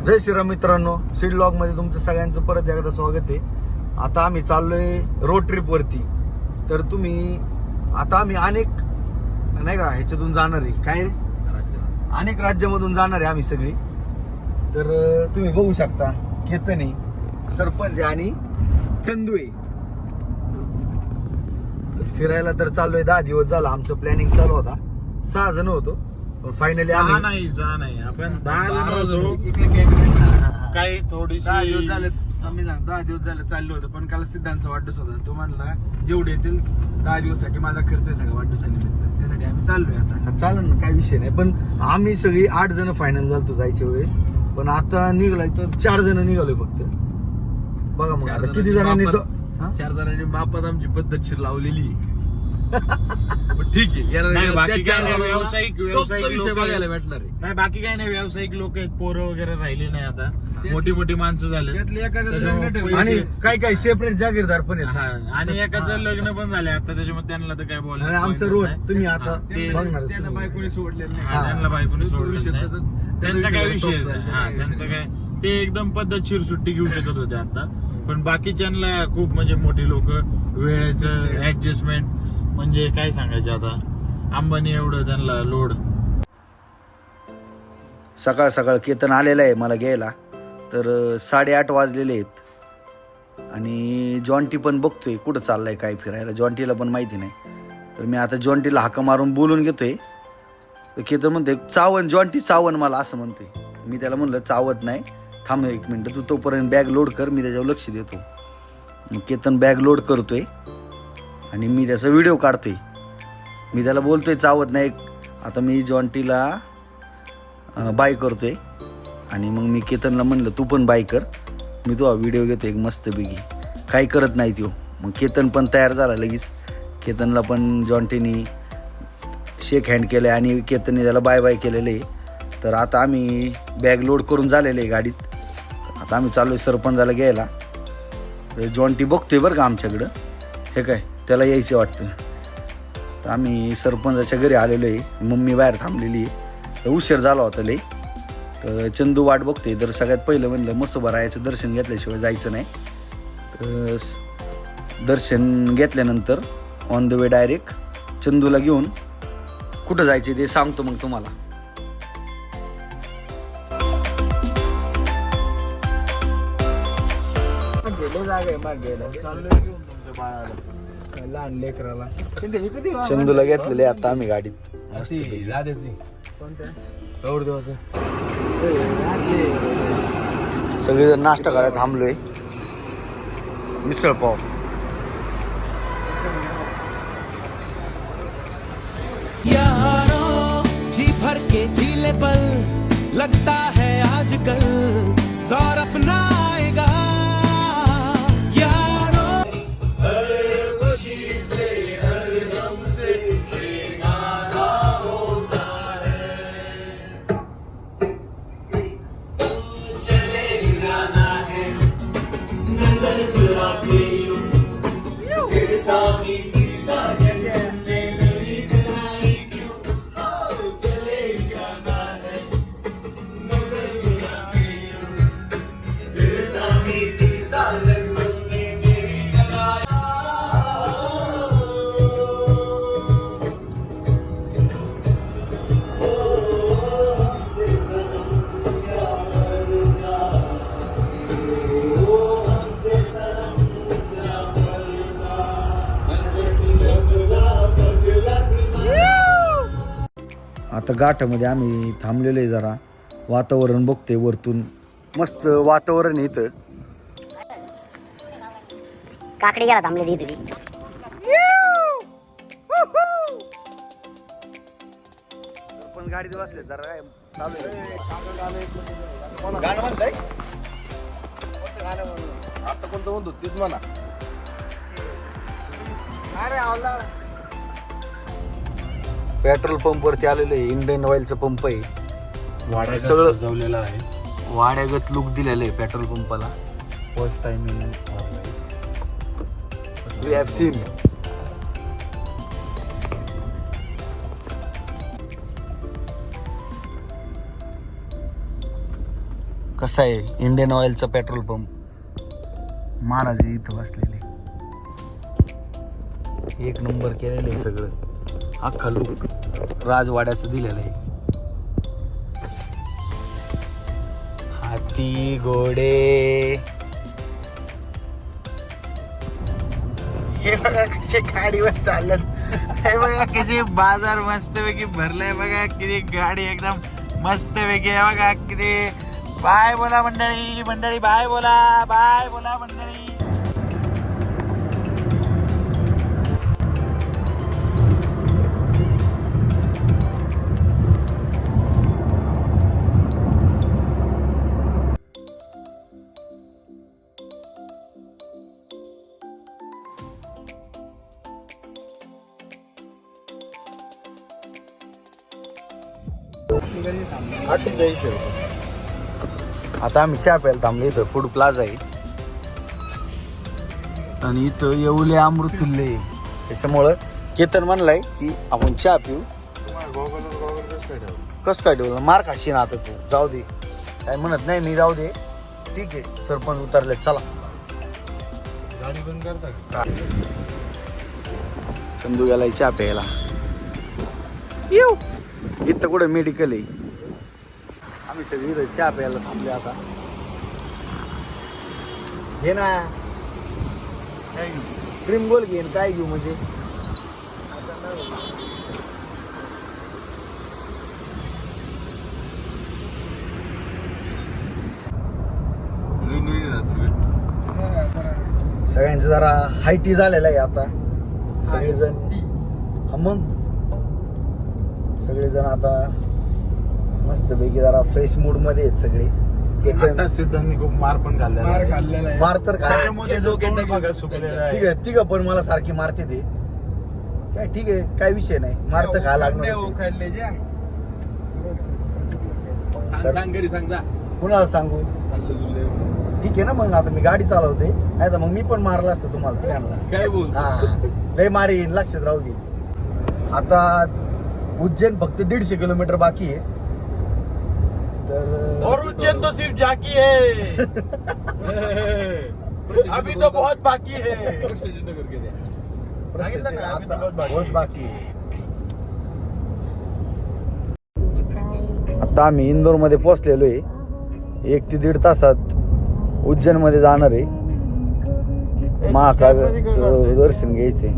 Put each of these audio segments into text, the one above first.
जय श्रीराम मित्रांनो, seed log मध्ये तुमचं सगळ्यांचं परत एकदा स्वागत आहे. आता आम्ही चाललोय रोड ट्रिप वरती. तर तुम्ही आता आम्ही अनेक नाही का ह्याच्यातून जाणार आहे, काय रे अनेक राज्यामधून जाणार आहे आम्ही सगळी. तर तुम्ही बघू शकता केतन आहे, सरपंच आहे आणि चंदू आहे. तर फिरायला तर चाललोय. 10 दिवस झाला आमचं प्लॅनिंग चालू होता. 6 जण होतो पण फायनली आम्ही नाही आपण 10 जण होतो. काही थोडीशी 10 दिवस झाले. आम्ही 10 दिवस झाले चाललो होतो, पण काल सिद्धांतचा वाढदिवस होता. तो म्हणला जेवढे येतील 10 दिवसासाठी माझा खर्च आहे सगळा वाढदिवसानिमित्त, त्यासाठी आम्ही चाललोय आता. चालेल ना, काही विषय नाही. पण आम्ही सगळी 8 जण फायनल झालतो जायच्या वेळेस, पण आता निघालोय तर 4 जण निघालोय फक्त. बघा मग आता किती जणांनी 4 जणांनी मापात आमची पद्धतशीर लावलेली. पण ठीक आहे, नाही, बाकी त्या काय नाही, 4 व्यावसायिक विषय लोकं- बघायला भेटणार आहे. नाही बाकी काही नाही. व्यावसायिक लोक आहेत, पोरं वगैरे राहिली नाही आता. मोठी मोठी माणसं झाले त्यातली एखादं त्याच्यामुळे लग्न ठेवलं. आणि काही काही सेपरेट जागीरदार पण आहेत. आणि एकाचं लग्न पण झाले आता, त्याच्यामुळे त्यांना तर काय आणि बोलायचं आमचं point रोड नाही. तुम्ही आता ते- बघणार त्यांना बायकोनी सोडलेलं नाही. हा, त्यांना बायकोनी तो सोडलं विषय नाही. त्यांचा काय विषय top नाही. झाला. हा, त्यांचं काय ते एकदम पद्धतशीर सुट्टी घेऊ शकत होते आता. पण बाकीच्यांना खूप म्हणजे मोठी लोक वेळेचं ऍडजस्टमेंट म्हणजे काय सांगायचे आता. अंबानी एवढं त्यांना लोड. सकाळ सकाळ केतन आलेलं आहे मला घ्यायला. तर 8:30 वाजलेले आहेत आणि जॉन्टी पण बघतोय कुठं चाललाय काय फिरायला. जॉन्टीला पण माहिती नाही. तर मी आता जॉन्टीला हाका मारून बोलून घेतोय. तर केतन म्हणते चावन, जॉन्टी चावन मला असं म्हणतोय. मी त्याला म्हणलं चावत नाही, थांब 1 मिनटं, तू तोपर्यंत बॅग लोड कर, मी त्याच्यावर लक्ष देतो. केतन बॅग लोड करतोय आणि मी त्याचा व्हिडिओ काढतोय. मी त्याला बोलतोय चावत नाही. आता मी जॉन्टीला बाय करतोय आणि मग मी केतनला म्हणलं तू पण बाय कर, मी तुझा व्हिडिओ घेतो एक मस्तपैकी. काही करत नाही तो. मग केतन पण तयार झाला लगेच. केतनला पण जॉन्टीनी शेक हँड केलं आहे आणि केतनने त्याला बाय बाय केलेलं आहे. तर आता आम्ही बॅग लोड करून झालेलं आहे गाडीत. आता आम्ही चालू आहे सरपंचाला घ्यायला. जॉन्टी बघतोय बरं का आमच्याकडं, हे काय त्याला यायचं वाटतं. तर आम्ही सरपंचाच्या घरी आलेलो आहे. मम्मी बाहेर थांबलेली आहे. तर उशीर झाला होता लई. तर चंदू वाट बघतोय. तर सगळ्यात पहिलं म्हणलं मसोबारायाचं दर्शन घेतल्याशिवाय जायचं नाही. तर दर्शन घेतल्यानंतर ऑन द वे डायरेक्ट चंदूला घेऊन कुठं जायचे ते सांगतो मग तुम्हाला. जागा आहे मागे लहान लेकराला. चंदूला घेतलेले आता आम्ही गाडीत. सगळेजण नाश्ता करायला थांबलोय. मिसळ पाव. यारों जी भर के झीले पल लगता है आजकल दौर अपना आएगा. यारों हर खुशी से हर गम से बेगाना होता है. तू चले जाना है नजर चुरा के यूं गिरता भी साजन ने मेरी कलाई क्यों. ओ चले जाना है नजर चुरा के यूं गिरता भी साजन ने मेरी कलाई. आता गाठामध्ये आम्ही थांबलेलो आहे. जरा वातावरण बघतोय वरतून. मस्त वातावरण आहे इथं. काकडी गेला थांबले ती तुझी. पण गाडीत बसले जरा काय चालू गाणं म्हणताय. आता कोणतं म्हणतो तीच म्हणा. पेट्रोल पंप वरती आलेलो आहे. इंडियन ऑइलचं पंप आहे. वाड्यात सगळं- सजवलेलं आहे. वाड्यागत लुक दिलेलं आहे पेट्रोल पंपाला. First time we have seen. कसा आहे इंडियन ऑइलचा पेट्रोल पंप. महाराज इथं बसलेले, एक नंबर केलेलं आहे सगळं. अख्खा लूक राजवाड्याचं दिलेलं आहे. हाती घोडे हे बघा कसे गाडीवर चालत. हे बघा कसे बाजार मस्तपैकी भरलाय. बघा किती गाडी एकदम मस्तपैकी आहे. बघा किती. बाय बोला मंडळी, मंडळी बाय बोला, बाय बोला मंडळी. आता आम्ही चहा प्यायला थांबलो. इथं फूड प्लाझा आहे आणि इथं येऊले अमृतुल्य आहे. त्याच्यामुळं केतन म्हणलाय की आपण चहा पिऊ. कसं काय ठेवलं मार खाशी ना आता तू. जाऊ दे काय म्हणत नाही मी, जाऊ दे ठीक आहे. सरपंच उतरले चला. गाडी बंद करता का? चंदू गेलाय चहा प्यायला. येऊ इथं कुठं मेडिकल आहे. आम्ही सगळी इथं चहा प्यायला थांबले. आता घे ना ड्रीम गोल घेईन. काय घेऊ म्हणजे सगळ्यांचं जरा हायटी झालेलं आहे आता. सगळेजण हा मग सगळेजण आता मस्तपैकी जरा फ्रेश मूड मध्ये आहेत सगळे. आता सिद्धांनी खूप मार पण खाल्लेला आहे. मार तर खा. त्याच्यामध्ये जो तोंड बघा सुकलेला आहे. ठीक आहे तिघ पण मला सारखी मारते ते. काय ठीक आहे काय विषय नाही. मार तर खा लागणार. कुणाला सांगू. ठीक आहे ना मग आता मी गाडी चालवते. नाही तर मग मी पण मारला असतं तुम्हाला तिघांना. काय बोल हा लय मारी येईन लक्षात राहू दे. आता उज्जैन फक्त 150 किलोमीटर बाकी आहे. तर और उज्जैन तो सिर्फ झांकी है. अभी तो बहुत बाकी है. प्रसिद्ध आहे. आता बहुत बाकी आहे. आता आम्ही इंदोर मध्ये पोहोचलेलो आहे. 1 ते 1.5 तासात उज्जैन मध्ये जाणार आहे. महाकाल दर्शन घ्यायचे.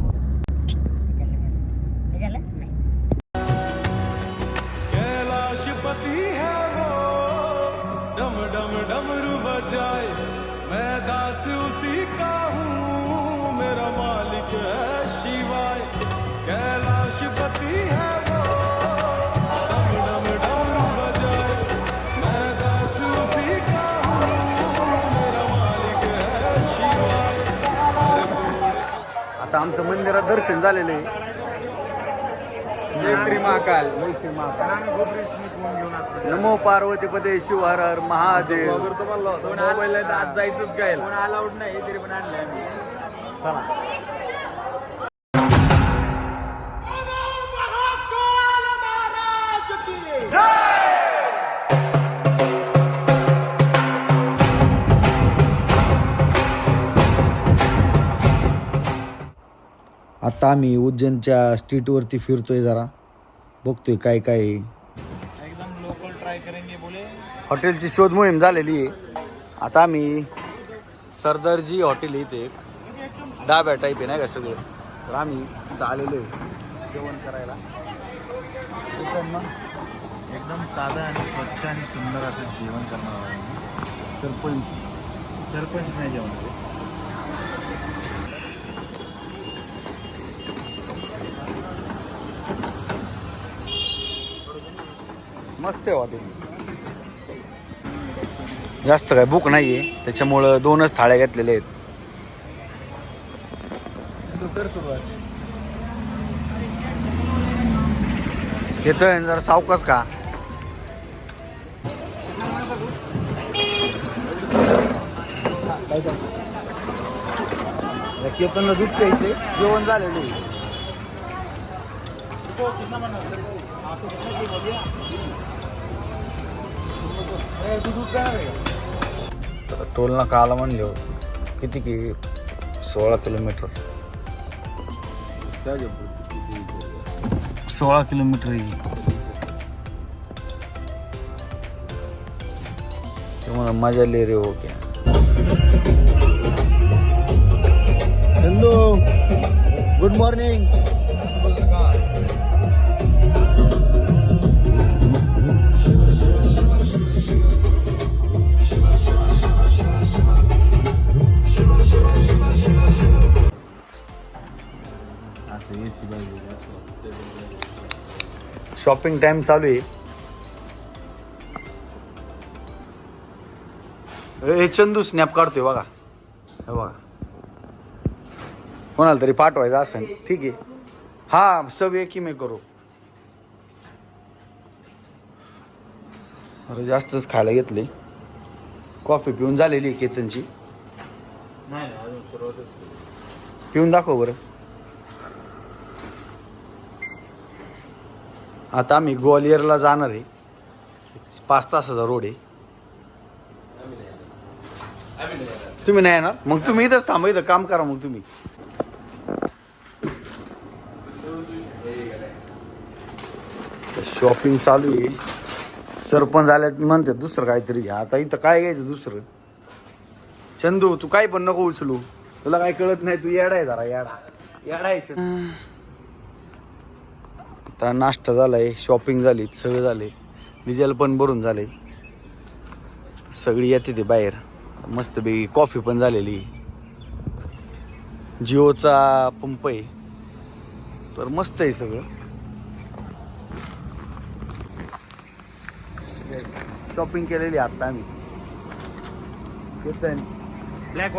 कैलाशपति है वो, डम डम डमरू बजाए, मैं दास उसी का हूँ, मेरा मालिक है शिवाय. कैलाशपति है वो, डम डम डमरू बजाए, मैं दास उसी का हूँ, मेरा मालिक है शिवाय. आता आमचं मंदिरात दर्शन झालेलं आहे. जय श्री महाकाल. नमो पार्वतीपदे शिव हर हर महादेव. मोबाईल आज जायचंच काय अलाउड नाही तरी पण आणलंय आम्ही. चला आता आम्ही उज्जैनच्या स्ट्रीटवरती फिरतोय. जरा बघतोय काय काय आहे. एकदम लोकल ट्राय करेंगे बोले. हॉटेलची शोध मोहीम झालेली आहे. आता आम्ही सरदारजी हॉटेल इथे एक डाब्या टाईप आहे नाही का सगळं. तर आम्ही इथं आलेलो आहे जेवण करायला. एकदम साधं आणि स्वच्छ आणि सुंदर असं जेवण करणार आहे. सरपंच नाही जेवण. मस्त आहे हॉटेल. जास्त काय भूक नाहीये त्याच्यामुळं 2च थाळ्या घेतलेल्या आहेत. येतोय जरा सावकाश का. केतनला दूध प्यायचे. जेवण झालेलं आहे. दूध काय तर टोल नाका आला म्हणले हो. किती की 16 किलोमीटर 16 किलोमीटर येईल तेव्हा मजा ले रे हो क्या Chandu good morning. Shopping time चालू आहे. हे चंदू स्नॅप काढतोय बघा. हे बघा कोणाला तरी पाठवायचं असेल ठीक आहे. हा सब एक ही मी करू. अरे जास्तच खायला घेतले. कॉफी पिऊन झालेली आहे केतनची. नाही अजून सुरुवातच. पिऊन दाखव बरं. आता आम्ही ग्वालियरला जाणार आहे. 5 तासाचा रोड आहे. तुम्ही नाही येणार मग तुम्ही इथंच थांबा. इथं काम करा मग तुम्ही. शॉपिंग चालू आहे. सरपंच आल्या म्हणते दुसरं काहीतरी घ्या. आता इथं काय घ्यायचं दुसरं. चंदू तू काय पण नको उचलू. तुला काय कळत नाही. तू येडा आहे जरा येडायचं. आता नाश्ता झालाय. शॉपिंग झाली. सगळं झाले. डिझेल पण भरून झाले. सगळी येते ते बाहेर. मस्तपैकी कॉफी पण झालेली. जिओचा पंप आहे तर मस्त आहे सगळं. शॉपिंग केलेली आता आम्ही. ब्लॅक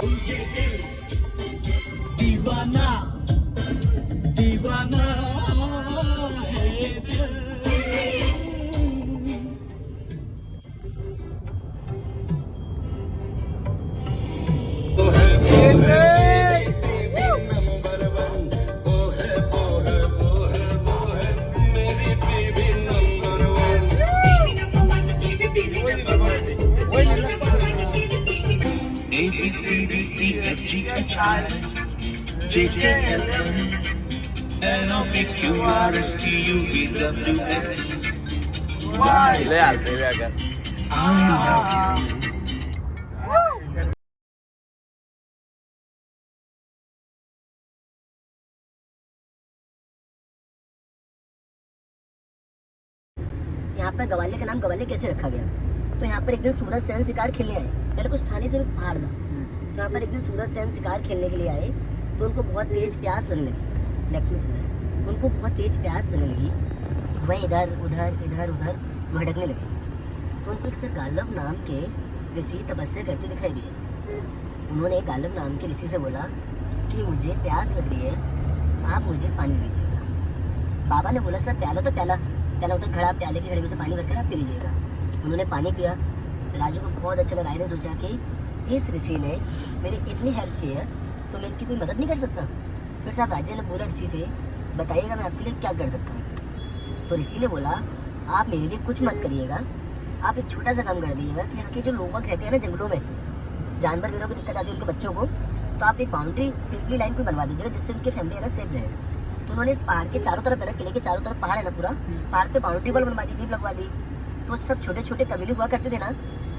यहाँ पर गवाले का नाम गवाले कैसे रखा गया? तो यहाँ पर एक दिन सूरज सेन शिकार खेलने आए. पहले कुछ थाने से भी पहाड़ था. तो यहाँ पर एक दिन सूरज सेन शिकार खेलने के लिए आए तो उनको बहुत तेज प्यास लगने लगी. लेफ्ट में चला है. उनको बहुत तेज प्यास लगने लगी. वहीं इधर उधर इधर उधर भटकने लगे. तो उनको एक सर गालव नाम के ऋषि तपस्या करते दिखाई दिए. उन्होंने गालव नाम के ऋषि से बोला कि मुझे प्यास लग रही है, आप मुझे पानी दीजिएगा. बाबा ने बोला सर प्याला तो प्याला होता घड़ा, प्याले की घड़ी में से पानी भरकर आप पी लीजिएगा. उन्होंने पानी पिया. राजू को बहुत अच्छा लगा. ने सोचा कि इस ऋषि ने मेरी इतनी हेल्प की है तो मैं इनकी कोई मदद नहीं कर सकता. फिर साहब राजे ने बोला ऋषि से बताइएगा मैं आपके लिए क्या कर सकता हूँ. तो ऋषि ने बोला आप मेरे लिए कुछ मत करिएगा, आप एक छोटा सा काम कर दीजिएगा कि यहाँ के जो लोग रहते हैं ना जंगलों में, जानवर वगैरह को दिक्कत आती है उनके बच्चों को, तो आप एक बाउंड्री सेफली लाइन कोई बनवा दीजिएगा जिससे उनकी फैमिली है ना सेफ रहे. तो उन्होंने इस पहाड़ के चारों तरफ है ना, किले के चारों तरफ पहाड़ है ना पूरा, पहाड़ पे बाउंड्री वॉल बनवा दी, नींव लगवा दी. तो सब छोटे छोटे कबीले हुआ करते थे ना,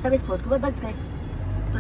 सब इस फोर्ट के ऊपर बस गए.